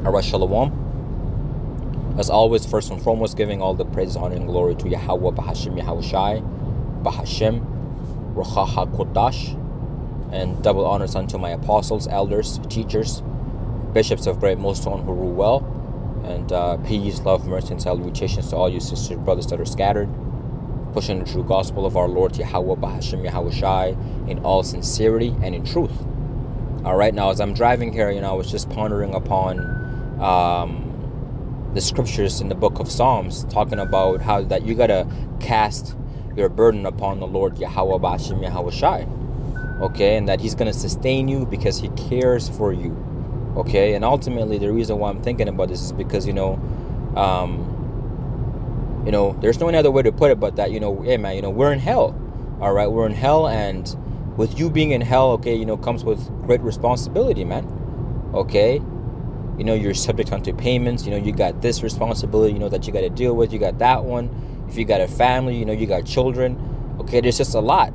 Alright, Shalom. As always, first and foremost, giving all the praise, honor, and glory to Yahweh, Bahashim Yahushai, Bahashim, Ruach HaKodash, and double honors unto my apostles, elders, teachers, bishops of Great Millstone who rule well, and peace, love, mercy, and salutations to all you sisters, brothers that are scattered, pushing the true gospel of our Lord Yahweh, Bahashim Yahushai, in all sincerity and in truth. All right, now as I'm driving here, I was just pondering upon the scriptures in the book of Psalms, talking about how that you gotta cast your burden upon the Lord Yahweh Bahashim Yahushai, okay, and that He's gonna sustain you because He cares for you, okay. And ultimately, the reason why I'm thinking about this is because there's no any other way to put it but that hey man, we're in hell, all right, we're in hell, and with you being in hell, okay, comes with great responsibility, man, okay. You're subject unto payments. You got this responsibility, that you got to deal with. You got that one. If you got a family, you got children. Okay, there's just a lot.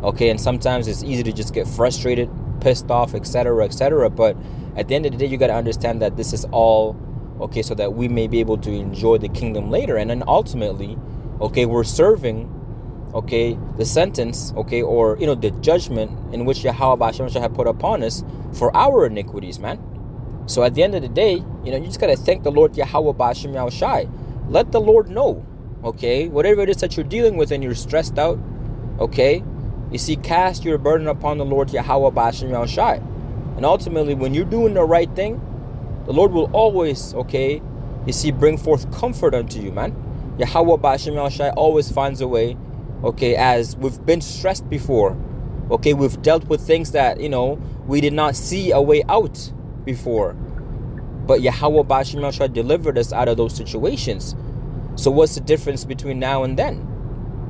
Okay, and sometimes it's easy to just get frustrated, pissed off, etc., etc. But at the end of the day, you got to understand that this is all, okay, so that we may be able to enjoy the kingdom later. And then ultimately, okay, we're serving, okay, the sentence, okay, or, the judgment in which Yahweh B'Hashem shall have put upon us for our iniquities, man. So at the end of the day, you just got to thank the Lord Yahweh B'Hashem Yahushai. Let the Lord know, okay, whatever it is that you're dealing with and you're stressed out, okay, you see, cast your burden upon the Lord Yahweh B'Hashem Yahushai. And ultimately, when you're doing the right thing, the Lord will always, okay, you see, bring forth comfort unto you, man. Yahweh B'Hashem Yahushai always finds a way, okay, as we've been stressed before, okay, we've dealt with things that, we did not see a way out before, but Yahweh B'Hashem Yahushai delivered us out of those situations. So what's the difference between now and then?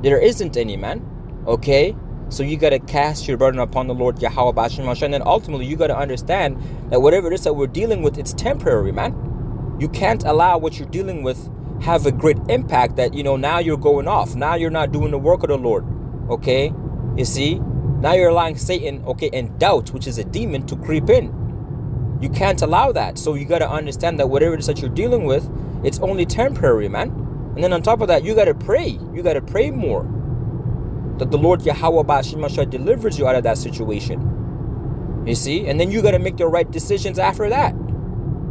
There isn't any, man, okay? So you got to cast your burden upon the Lord Yahweh B'Hashem Yahushai, and then ultimately you got to understand that whatever it is that we're dealing with, it's temporary, man. You can't allow what you're dealing with have a great impact that, now you're going off. Now you're not doing the work of the Lord, okay? You see? Now you're allowing Satan, okay, and doubt, which is a demon, to creep in. You can't allow that. So you got to understand that whatever it is that you're dealing with, it's only temporary, man. And then on top of that, you got to pray. You got to pray more, that the Lord Yahweh B'Hashem Yahushai delivers you out of that situation. You see? And then you got to make the right decisions after that.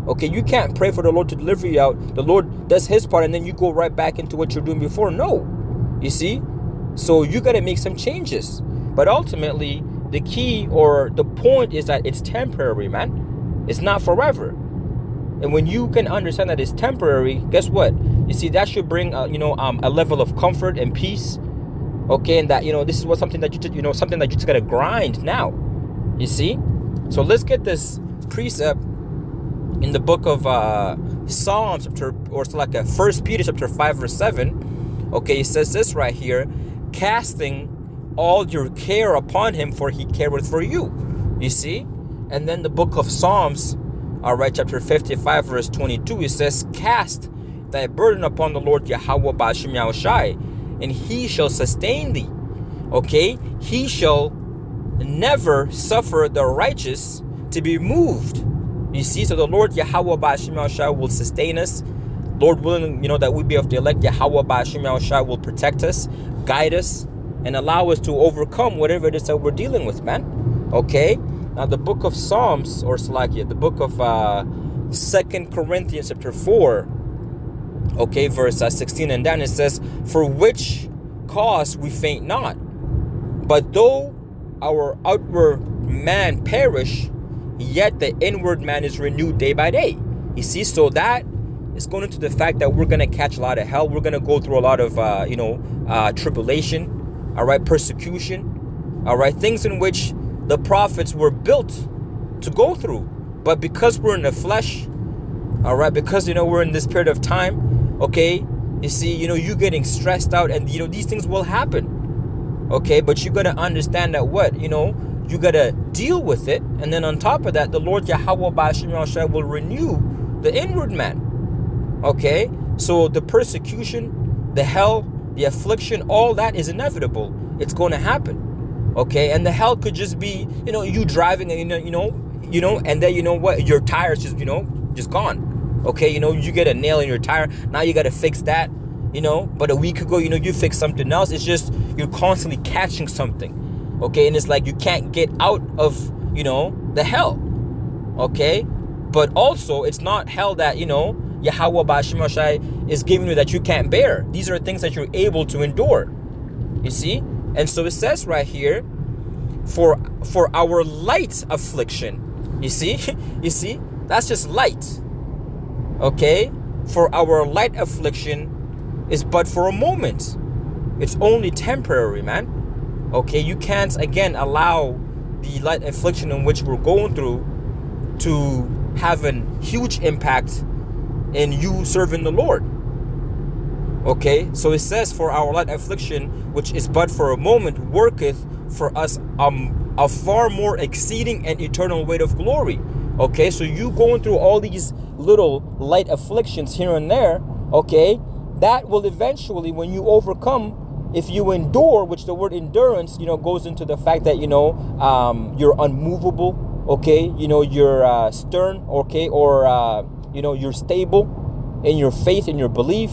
Okay, you can't pray for the Lord to deliver you out. The Lord does His part and then you go right back into what you're doing before. No. You see? So you got to make some changes. But ultimately, the key or the point is that it's temporary, man. It's not forever. And when you can understand that it's temporary, guess what? You see, that should bring a level of comfort and peace. Okay, and that this is something that something that you just gotta grind now. You see? So let's get this precept in the book of Psalms, or it's like a 1 Peter chapter 5 verse 7. Okay, it says this right here: casting all your care upon Him, for He careth for you. You see? And then the book of Psalms, all right, chapter 55 verse 22, it says, cast thy burden upon the Lord Yahweh B'Hashem Yahushai, and He shall sustain thee. Okay, He shall never suffer the righteous to be moved. You see, so the Lord Yahweh B'Hashem Yahushai will sustain us. Lord willing, that we be of the elect, Yahweh B'Hashem Yahushai will protect us, guide us, and allow us to overcome whatever it is that we're dealing with, man. Okay. Now the book of Psalms, or Salakia, the book of 2 Corinthians chapter 4, okay, verse 16 and down, it says, for which cause we faint not, but though our outward man perish, yet the inward man is renewed day by day. You see, so that is going into the fact that we're going to catch a lot of hell. We're going to go through a lot of, tribulation, all right, persecution, all right, things in which the prophets were built to go through. But because we're in the flesh, all right, because, we're in this period of time, okay, you see, you getting stressed out, and, these things will happen, okay, but you got to understand that you got to deal with it, and then on top of that, the Lord Yahweh B'Hashem Yahushai will renew the inward man, okay, so the persecution, the hell, the affliction, all that is inevitable. It's going to happen. Okay, and the hell could just be, you driving and, and then, what, your tires just just gone. Okay, you know, you get a nail in your tire, now you got to fix that, you know. But a week ago, you know, you fixed something else. It's just you're constantly catching something. Okay, and it's like you can't get out of, you know, the hell. Okay, but also it's not hell that, you know, Yahweh Ba'ashim Yahshai is giving you that you can't bear. These are things that you're able to endure. You see? And so it says right here, for our light affliction. You see? You see? That's just light. Okay? For our light affliction is but for a moment. It's only temporary, man. Okay? You can't, again, allow the light affliction in which we're going through to have a huge impact in you serving the Lord. Okay, so it says, for our light affliction, which is but for a moment, worketh for us a far more exceeding and eternal weight of glory. Okay, so you going through all these little light afflictions here and there, okay, that will eventually, when you overcome, if you endure, which the word endurance, you know, goes into the fact that, you know, you're unmovable. Okay, you know, you're stern, okay, or you know, you're stable in your faith, in your belief,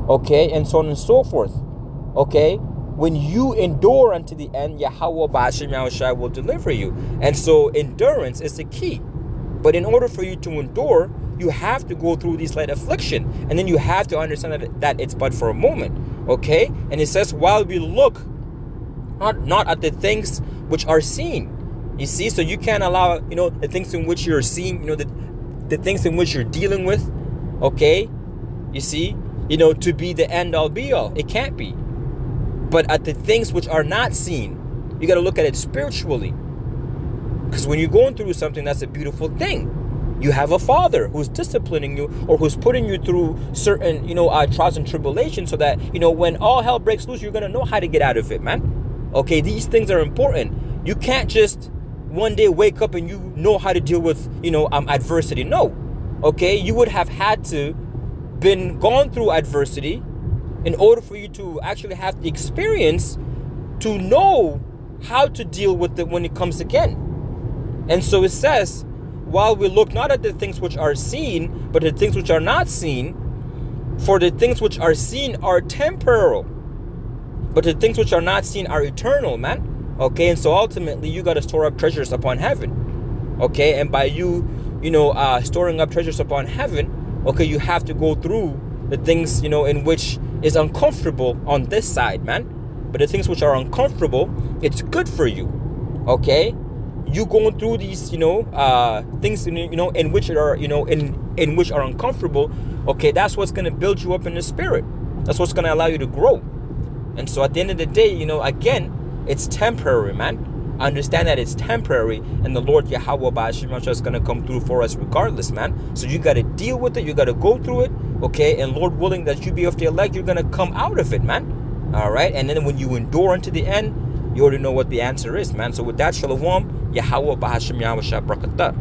okay, and so on and so forth. Okay, when you endure unto the end, Yahweh Ba'ashim Yahushua will deliver you. And so endurance is the key. But in order for you to endure, you have to go through this light affliction, and then you have to understand that it's but for a moment. Okay, and it says, while we look not at the things which are seen. You see, so you can't allow, you know, the things in which you're seeing, you know, the things in which you're dealing with, okay, you see, you know, to be the end all be all. It can't be. But at the things which are not seen, you got to look at it spiritually. Because when you're going through something, that's a beautiful thing. You have a father who's disciplining you, or who's putting you through certain, you know, trials and tribulations, so that, you know, when all hell breaks loose, you're going to know how to get out of it, man. Okay, these things are important. You can't just one day wake up and you know how to deal with, you know, adversity. No. Okay, you would have had to gone through adversity in order for you to actually have the experience to know how to deal with it when it comes again. And so it says, while we look not at the things which are seen, but the things which are not seen, for the things which are seen are temporal, but the things which are not seen are eternal, man. Okay, and so ultimately you got to store up treasures upon heaven. Okay, and by you know, storing up treasures upon heaven, okay, you have to go through the things, you know, in which is uncomfortable on this side, man. But the things which are uncomfortable, it's good for you. Okay, you going through these, you know, things, you know, in which are, you know, in which are uncomfortable. Okay, that's what's going to build you up in the spirit. That's what's going to allow you to grow. And so at the end of the day, you know, again, it's temporary, man. Understand that it's temporary, and the Lord Yahweh Ba'ashim Yahshua is going to come through for us regardless, man. So you got to deal with it. You got to go through it, okay? And Lord willing that you be of the elect, you're going to come out of it, man. All right? And then when you endure unto the end, you already know what the answer is, man. So with that, Shalom, Yahweh Ba'ashim Yahushua Brakatah.